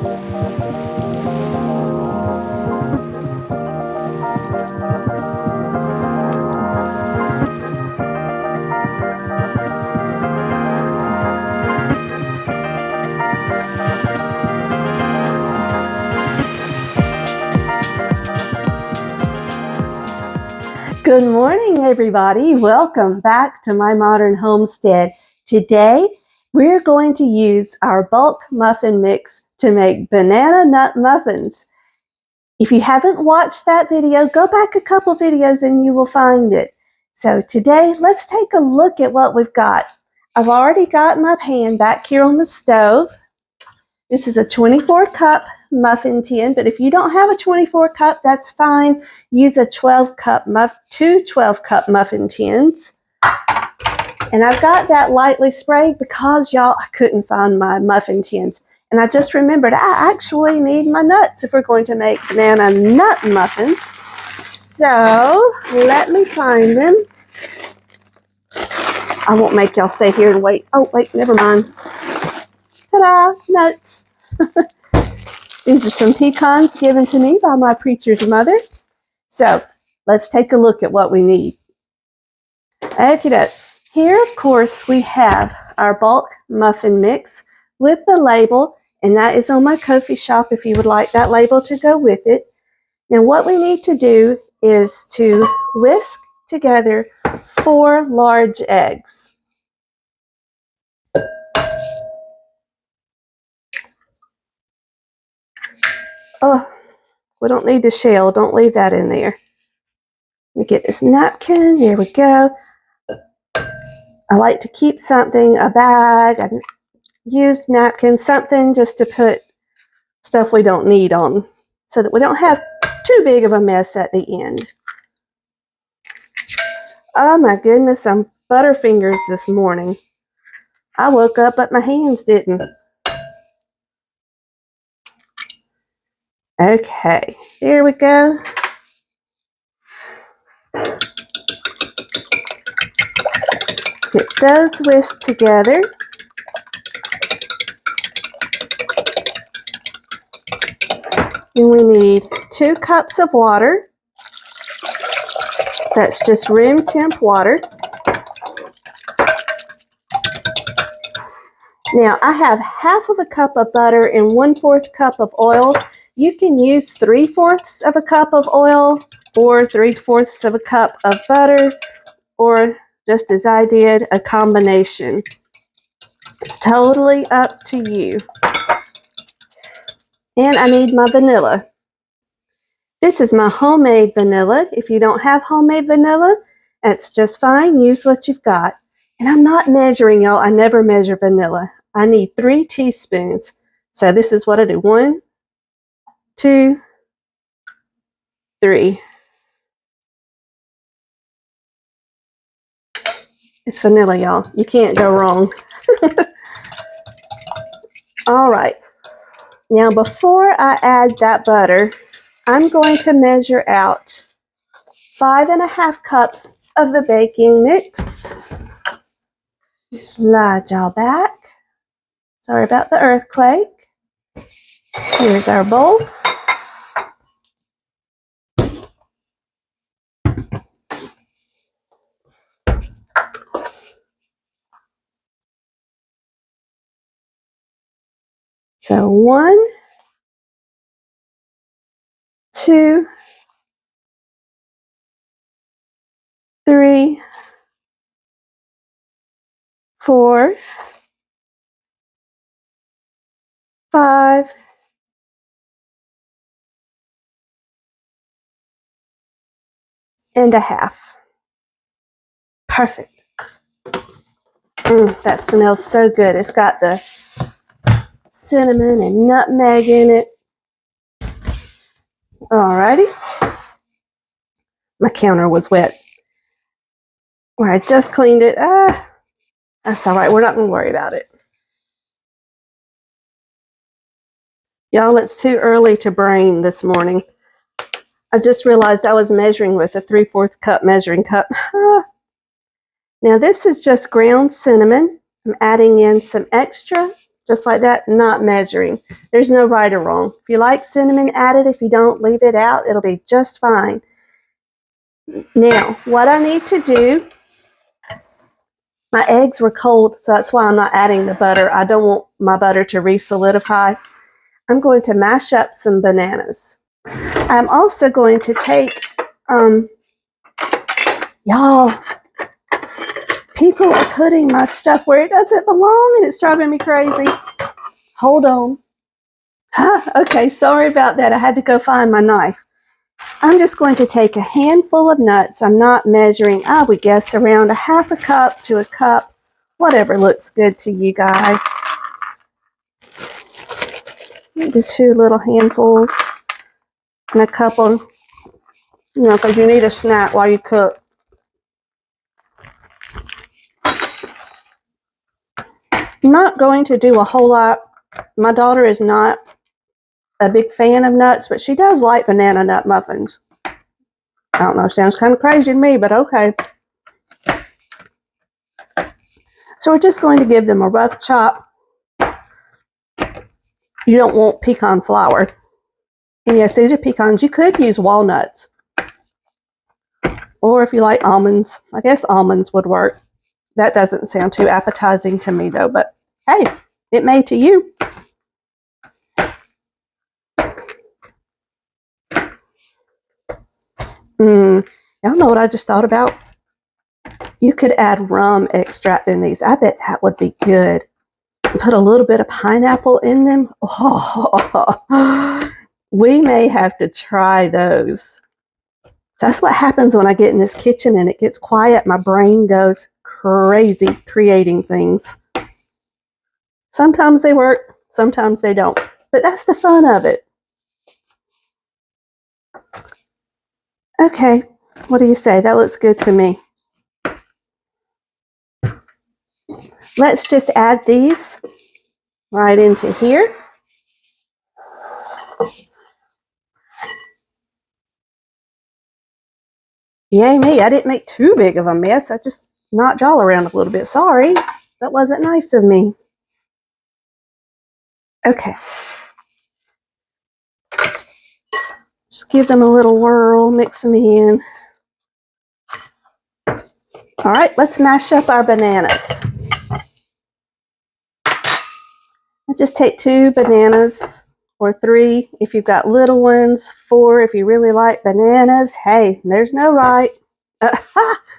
Good morning, everybody. Welcome back to my modern homestead. Today, we're going to use our bulk muffin mix to make banana nut muffins. If you haven't watched that video, go back a couple videos and you will find it. So today, let's take a look at what we've got. I've already got my pan back here on the stove. This is a 24-cup muffin tin, but if you don't have a 24-cup, that's fine. Use a 12-cup two 12-cup muffin tins. And I've got that lightly sprayed because, y'all, I couldn't find my muffin tins. And I just remembered I actually need my nuts if we're going to make banana nut muffins. So let me find them. I won't make y'all stay here and wait. Oh, wait, never mind. Ta-da, nuts. These are some pecans given to me by my preacher's mother. So let's take a look at what we need. Okay, here, of course, we have our bulk muffin mix with the label, and that is on my Ko-fi shop if you would like that label to go with it. Now, what we need to do is to whisk together 4 large eggs. Oh, we don't need the shell. Don't leave that in there. Let me get this napkin. There we go. I like to keep something, a bag, a used napkin, something just to put stuff we don't need on so that we don't have too big of a mess at the end. Oh my goodness, I'm butterfingers this morning. I woke up, but my hands didn't. Okay, here we go. Get those whisked together. And we need 2 cups of water. That's just room temp water. Now, I have half of a cup of butter and 1/4 cup of oil. You can use 3/4 of a cup of oil or 3/4 of a cup of butter, or just as I did, a combination. It's totally up to you. And I need my vanilla. This is my homemade vanilla. If you don't have homemade vanilla, that's just fine. Use what you've got. And I'm not measuring, y'all. I never measure vanilla. I need 3 teaspoons. So this is what I do. 1, 2, 3. It's vanilla, y'all. You can't go wrong. All right. Now, before I add that butter, I'm going to measure out 5½ cups of the baking mix. Slide y'all back. Sorry about the earthquake. Here's our bowl. So 1, 2, 3, 4, 5, 1/2. Perfect. That smells so good. It's got the cinnamon and nutmeg in it. Alrighty. My counter was wet where I just cleaned it. That's all right. We're not going to worry about it. Y'all, it's too early to brain this morning. I just realized I was measuring with a 3/4 cup measuring cup. Now this is just ground cinnamon. I'm adding in some extra just like that, not measuring. There's no right or wrong. If you like cinnamon, add it. If you don't, leave it out. It'll be just fine. Now, what I need to do, my eggs were cold, so that's why I'm not adding the butter. I don't want my butter to re-solidify. I'm going to mash up some bananas. I'm also going to take, y'all, people are putting my stuff where it doesn't belong and it's driving me crazy. Hold on. Okay, sorry about that. I had to go find my knife. I'm just going to take a handful of nuts. I'm not measuring. I would guess around a half a cup to a cup, whatever looks good to you guys. Maybe 2 little handfuls and a couple, because you need a snack while you cook. I'm not going to do a whole lot. My daughter is not a big fan of nuts, but she does like banana nut muffins. I don't know, sounds kind of crazy to me, but okay. So we're just going to give them a rough chop. You don't want pecan flour. And yes, these are pecans. You could use walnuts. Or if you like almonds, I guess almonds would work. That doesn't sound too appetizing to me though, but hey, it may to you. Y'all know what I just thought about? You could add rum extract in these. I bet that would be good. Put a little bit of pineapple in them. Oh, we may have to try those. So that's what happens when I get in this kitchen and it gets quiet. My brain goes crazy creating things. Sometimes they work, sometimes they don't. But that's the fun of it. Okay, what do you say? That looks good to me. Let's just add these right into here. Yay me, I didn't make too big of a mess. I just knocked y'all around a little bit. Sorry, that wasn't nice of me. Okay. Just give them a little whirl, mix them in. All right, let's mash up our bananas. I just take 2 bananas, or 3 if you've got little ones, 4 if you really like bananas. Hey, there's no right.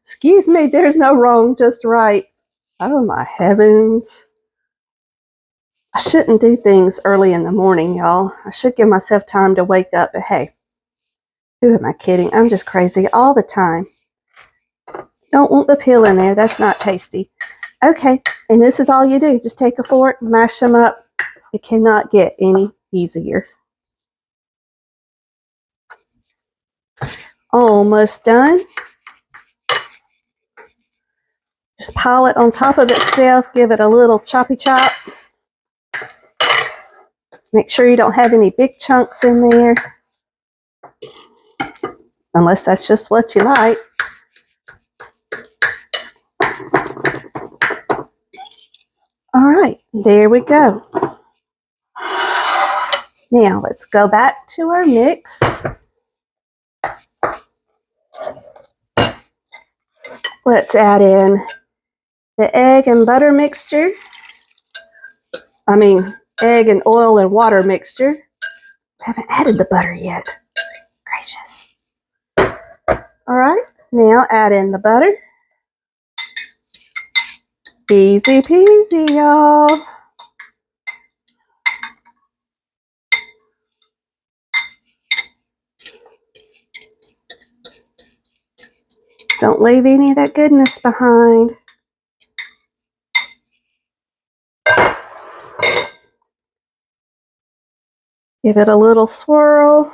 Excuse me, there's no wrong, just right. Oh my heavens. I shouldn't do things early in the morning, y'all. I should give myself time to wake up, but hey, who am I kidding? I'm just crazy all the time. Don't want the peel in there. That's not tasty. Okay, and this is all you do. Just take a fork, mash them up. It cannot get any easier. Almost done. Just pile it on top of itself. Give it a little choppy chop. Make sure you don't have any big chunks in there. Unless that's just what you like. All right, there we go. Now let's go back to our mix. Let's add in the egg and butter mixture. Egg and oil and water mixture. I haven't added the butter yet. Gracious. All right, now add in the butter. Easy peasy, y'all. Don't leave any of that goodness behind. Give it a little swirl.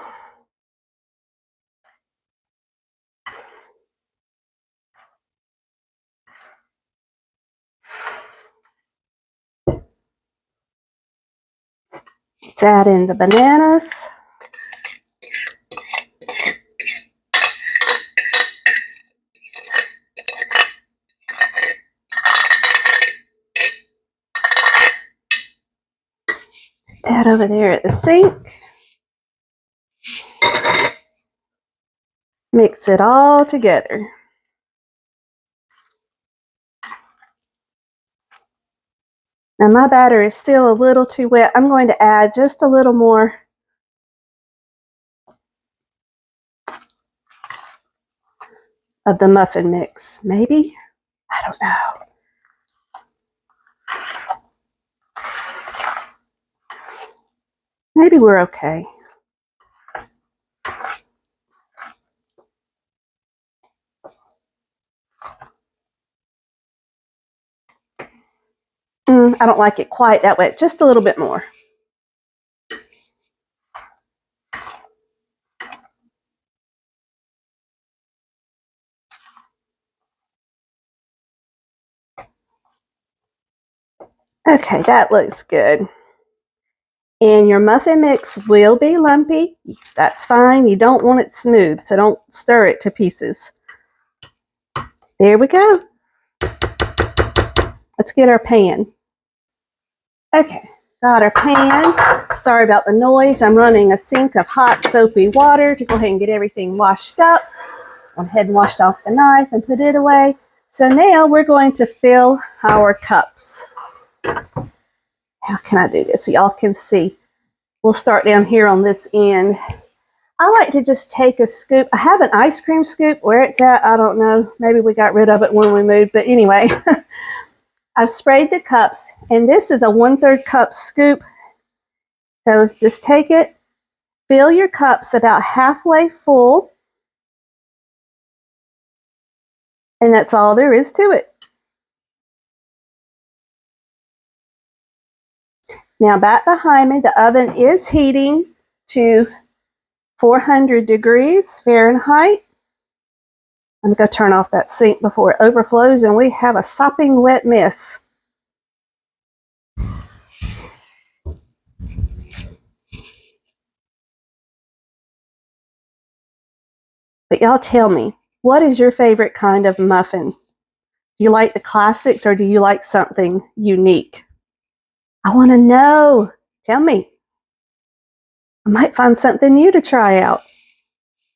Let's add in the bananas. that over there at the sink. Mix it all together. Now my batter is still a little too wet. I'm going to add just a little more of the muffin mix. Maybe? I don't know. Maybe we're okay. I don't like it quite that wet. Just a little bit more. Okay, that looks good. And your muffin mix will be lumpy. That's fine. You don't want it smooth, so don't stir it to pieces. There we go. Let's get our pan. Okay, got our pan. Sorry about the noise. I'm running a sink of hot soapy water to go ahead and get everything washed up. Went ahead and washed off the knife and put it away. So now we're going to fill our cups. How can I do this so y'all can see? We'll start down here on this end. I like to just take a scoop. I have an ice cream scoop. Where it's at, I don't know. Maybe we got rid of it when we moved. But anyway, I've sprayed the cups. And this is a 1/3 cup scoop. So just take it. Fill your cups about halfway full. And that's all there is to it. Now back behind me, the oven is heating to 400 degrees Fahrenheit. I'm going to turn off that sink before it overflows and we have a sopping wet mess. But y'all tell me, what is your favorite kind of muffin? Do you like the classics or do you like something unique? I want to know. Tell me. I might find something new to try out.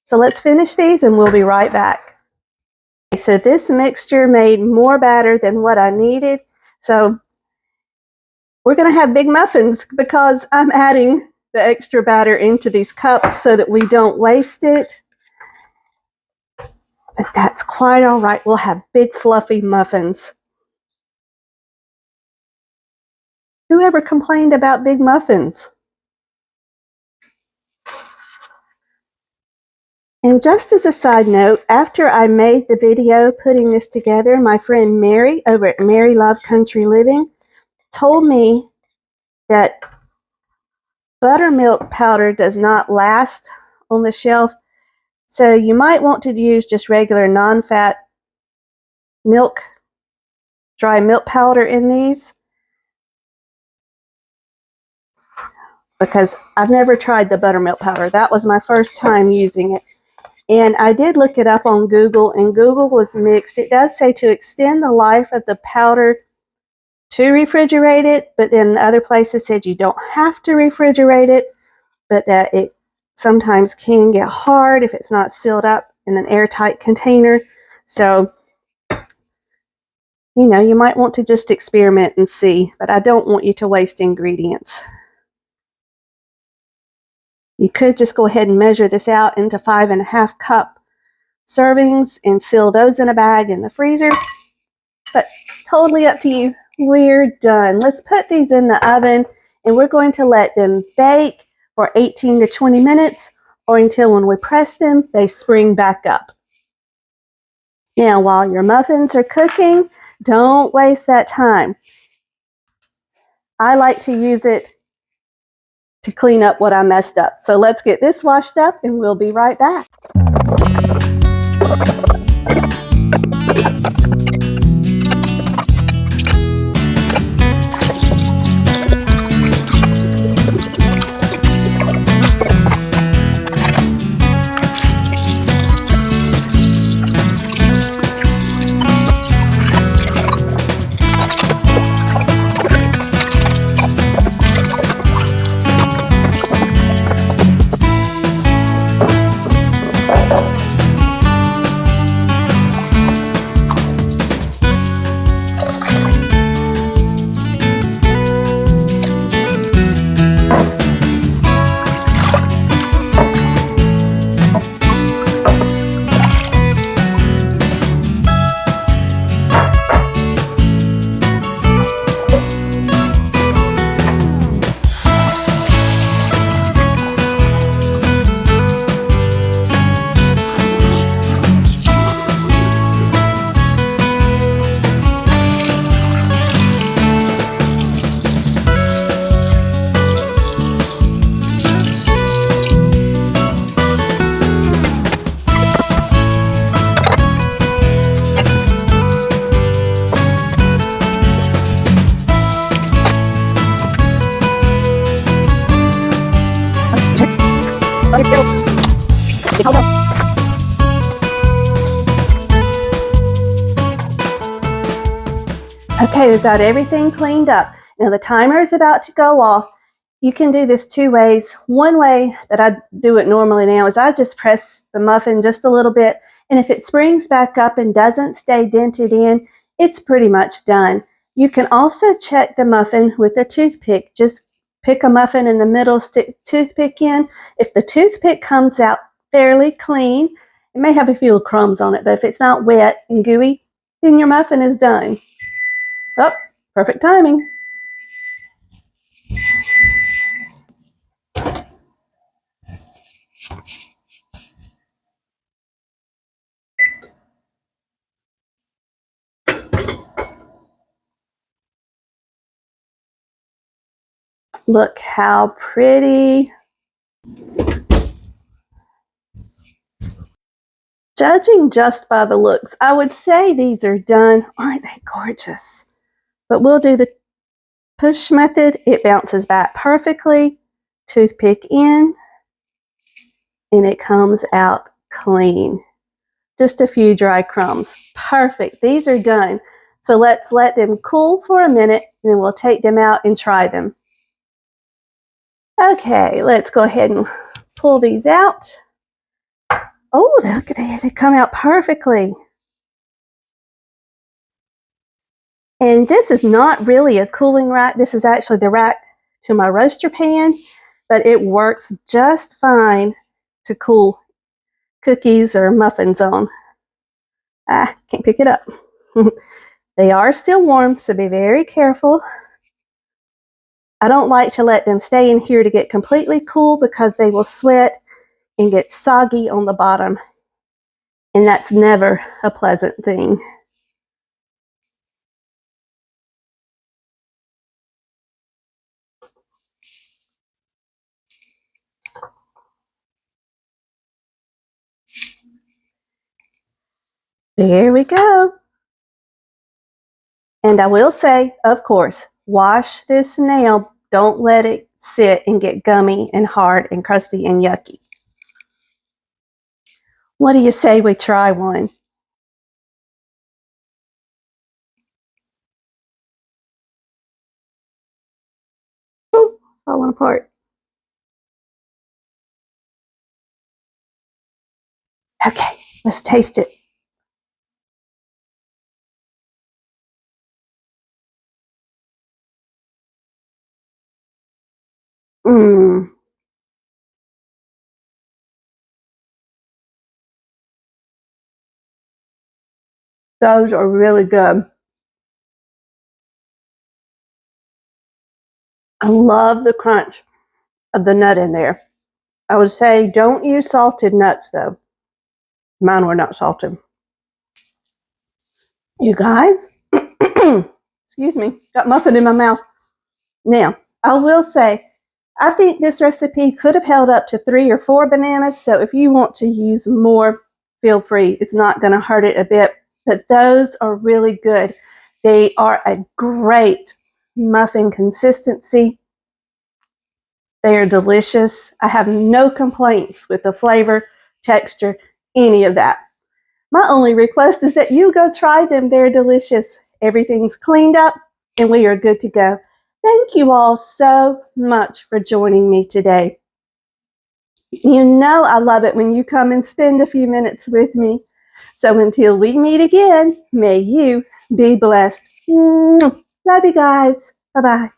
So let's finish these and we'll be right back. Okay, so this mixture made more batter than what I needed. So we're going to have big muffins because I'm adding the extra batter into these cups so that we don't waste it. But that's quite all right. We'll have big fluffy muffins. Who ever complained about big muffins? And just as a side note, after I made the video putting this together, my friend Mary over at Mary Love Country Living told me that buttermilk powder does not last on the shelf. So you might want to use just regular non-fat milk, dry milk powder in these. Because I've never tried the buttermilk powder. That was my first time using it. And I did look it up on Google, and Google was mixed. It does say to extend the life of the powder to refrigerate it, but then other places said you don't have to refrigerate it, but that it sometimes can get hard if it's not sealed up in an airtight container. So, you know, you might want to just experiment and see, but I don't want you to waste ingredients. You could just go ahead and measure this out into 5.5 cup servings and seal those in a bag in the freezer. But totally up to you. We're done. Let's put these in the oven and we're going to let them bake for 18 to 20 minutes or until when we press them, they spring back up. Now, while your muffins are cooking, don't waste that time. I like to use it to clean up what I messed up. So let's get this washed up and we'll be right back. Okay, we've got everything cleaned up. Now the timer is about to go off. You can do this two ways. One way that I do it normally now is I just press the muffin just a little bit, and if it springs back up and doesn't stay dented in, it's pretty much done. You can also check the muffin with a toothpick. Just pick a muffin in the middle, stick toothpick in. If the toothpick comes out fairly clean, it may have a few crumbs on it, but if it's not wet and gooey, then your muffin is done. Oh, perfect timing. Look how pretty. Judging just by the looks, I would say these are done. Aren't they gorgeous? But we'll do the push method. It bounces back perfectly. Toothpick in, and it comes out clean. Just a few dry crumbs. Perfect. These are done. So let's let them cool for a minute, and then we'll take them out and try them. Okay, let's go ahead and pull these out. Oh, look at it. They come out perfectly. And this is not really a cooling rack. This is actually the rack to my roaster pan, but it works just fine to cool cookies or muffins on. Can't pick it up. They are still warm, so be very careful. I don't like to let them stay in here to get completely cool because they will sweat and get soggy on the bottom. And that's never a pleasant thing. There we go. And I will say, of course, wash this now. Don't let it sit and get gummy and hard and crusty and yucky. What do you say we try one? Oh, it's falling apart. Okay, let's taste it. Mmm. Those are really good. I love the crunch of the nut in there. I would say don't use salted nuts though. Mine were not salted. You guys, excuse me, got muffin in my mouth. Now, I will say, I think this recipe could have held up to 3 or 4 bananas, so if you want to use more, feel free. It's not going to hurt it a bit, but those are really good. They are a great muffin consistency. They are delicious. I have no complaints with the flavor, texture, any of that. My only request is that you go try them. They're delicious. Everything's cleaned up and we are good to go. Thank you all so much for joining me today. You know I love it when you come and spend a few minutes with me. So until we meet again, may you be blessed. Love you guys. Bye-bye.